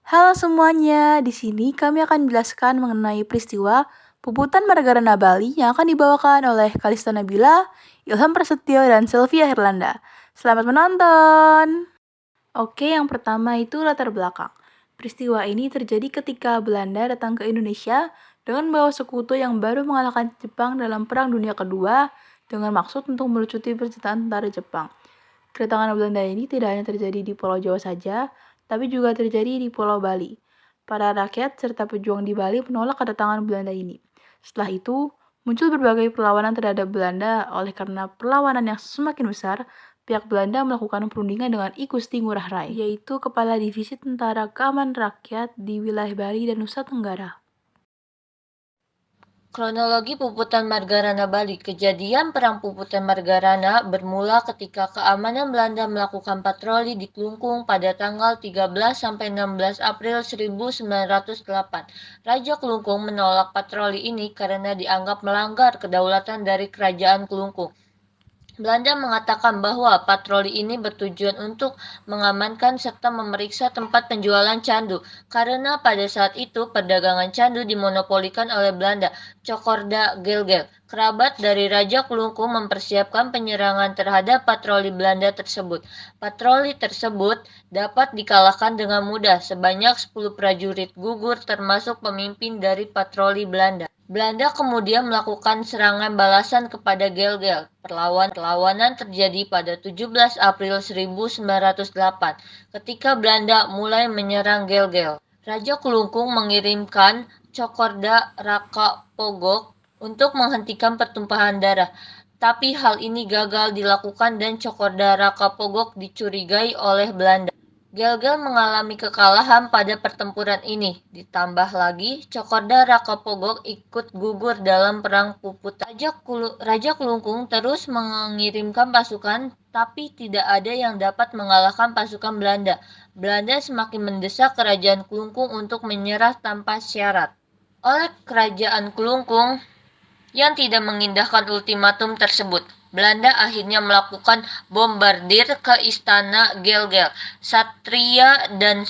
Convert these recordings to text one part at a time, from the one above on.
Halo semuanya, di sini kami akan menjelaskan mengenai peristiwa Puputan Margarana Bali yang akan dibawakan oleh Kalista Nabila, Ilham Prasetyo, dan Sylvia Herlanda. Selamat menonton! Oke, yang pertama itu latar belakang. Peristiwa ini terjadi ketika Belanda datang ke Indonesia dengan membawa sekutu yang baru mengalahkan Jepang dalam Perang Dunia Kedua dengan maksud untuk melucuti persenjataan tentara Jepang. Kedatangan Belanda ini tidak hanya terjadi di Pulau Jawa saja, tapi juga terjadi di Pulau Bali. Para rakyat serta pejuang di Bali menolak kedatangan Belanda ini. Setelah itu, muncul berbagai perlawanan terhadap Belanda. Oleh karena perlawanan yang semakin besar, pihak Belanda melakukan perundingan dengan I Gusti Ngurah Rai, yaitu Kepala Divisi Tentara Keamanan Rakyat di wilayah Bali dan Nusa Tenggara. Kronologi Puputan Margarana Bali. Kejadian Perang Puputan Margarana bermula ketika keamanan Belanda melakukan patroli di Klungkung pada tanggal 13-16 April 1908. Raja Klungkung menolak patroli ini karena dianggap melanggar kedaulatan dari Kerajaan Klungkung. Belanda mengatakan bahwa patroli ini bertujuan untuk mengamankan serta memeriksa tempat penjualan candu, karena pada saat itu perdagangan candu dimonopolikan oleh Belanda. Cokorda Gelgel, kerabat dari Raja Klungkung, mempersiapkan penyerangan terhadap patroli Belanda tersebut. Patroli tersebut dapat dikalahkan dengan mudah, sebanyak 10 prajurit gugur termasuk pemimpin dari patroli Belanda. Belanda kemudian melakukan serangan balasan kepada Gelgel. Perlawanan terjadi pada 17 April 1908 ketika Belanda mulai menyerang Gelgel. Raja Klungkung mengirimkan Cokorda Rakapogok untuk menghentikan pertumpahan darah. Tapi hal ini gagal dilakukan dan Cokorda Rakapogok dicurigai oleh Belanda. Gelgel mengalami kekalahan pada pertempuran ini. Ditambah lagi, Cokorda Rakapogok ikut gugur dalam Perang Puputan. Raja Klungkung terus mengirimkan pasukan, tapi tidak ada yang dapat mengalahkan pasukan Belanda. Belanda semakin mendesak Kerajaan Klungkung untuk menyerah tanpa syarat. Oleh Kerajaan Klungkung yang tidak mengindahkan ultimatum tersebut, Belanda akhirnya melakukan bombardir ke istana Gelgel. Satria dan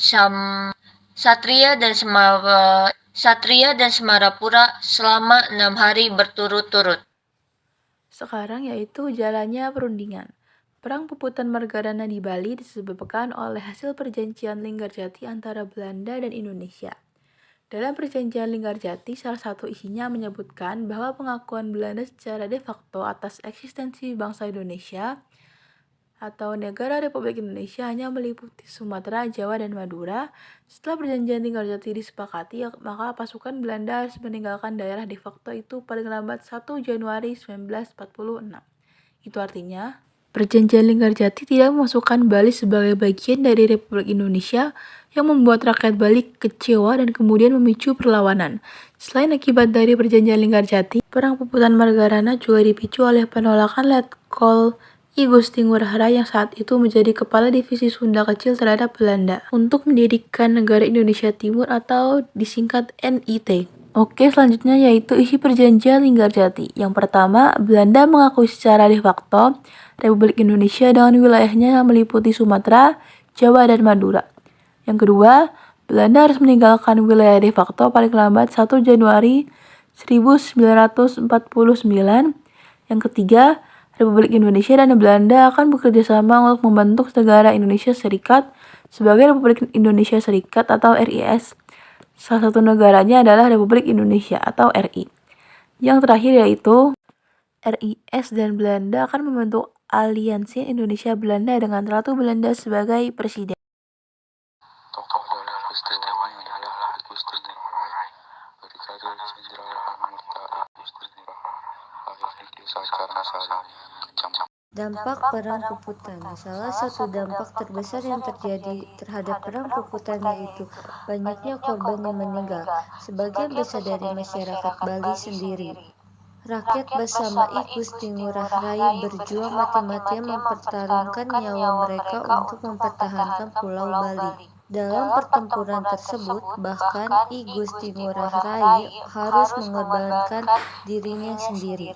Semarapura selama 6 hari berturut-turut. Sekarang yaitu jalannya perundingan. Perang Puputan Margarana di Bali disebabkan oleh hasil perjanjian Linggarjati antara Belanda dan Indonesia. Dalam perjanjian Linggarjati, salah satu isinya menyebutkan bahwa pengakuan Belanda secara de facto atas eksistensi bangsa Indonesia atau negara Republik Indonesia hanya meliputi Sumatera, Jawa, dan Madura. Setelah perjanjian Linggarjati disepakati, maka pasukan Belanda harus meninggalkan daerah de facto itu paling lambat 1 Januari 1946. Itu artinya, perjanjian Linggarjati tidak memasukkan Bali sebagai bagian dari Republik Indonesia yang membuat rakyat Bali kecewa dan kemudian memicu perlawanan. Selain akibat dari perjanjian Linggarjati, Perang Puputan Margarana juga dipicu oleh penolakan Letkol I Gusti Ngurah Rai yang saat itu menjadi kepala divisi Sunda kecil terhadap Belanda untuk mendirikan negara Indonesia Timur atau disingkat NIT. Oke, selanjutnya yaitu isi perjanjian Linggarjati. Yang pertama, Belanda mengakui secara de facto Republik Indonesia dengan wilayahnya yang meliputi Sumatera, Jawa, dan Madura. Yang kedua, Belanda harus meninggalkan wilayah de facto paling lambat 1 Januari 1949. Yang ketiga, Republik Indonesia dan Belanda akan bekerja sama untuk membentuk negara Indonesia Serikat sebagai Republik Indonesia Serikat atau RIS. Salah satu negaranya adalah Republik Indonesia atau RI. Yang terakhir yaitu RIS dan Belanda akan membentuk aliansi Indonesia-Belanda dengan Ratu Belanda sebagai presiden. Tokoh dalam peristiwa ini adalah Gusti Ngurah Rai, Brigadir Jenderal Anumerta Gusti Ngurah Rai, lahir di desa Karnasari, Kecamatan. Dampak Perang Puputan. Salah satu dampak terbesar yang terjadi terhadap Perang Puputan yaitu banyaknya korban yang meninggal, sebagian besar dari masyarakat Bali sendiri. Rakyat bersama I Gusti Ngurah Rai berjuang mati-matian mempertaruhkan nyawa mereka untuk mempertahankan Pulau Bali. Dalam pertempuran tersebut, bahkan I Gusti Ngurah Rai harus mengorbankan dirinya sendiri.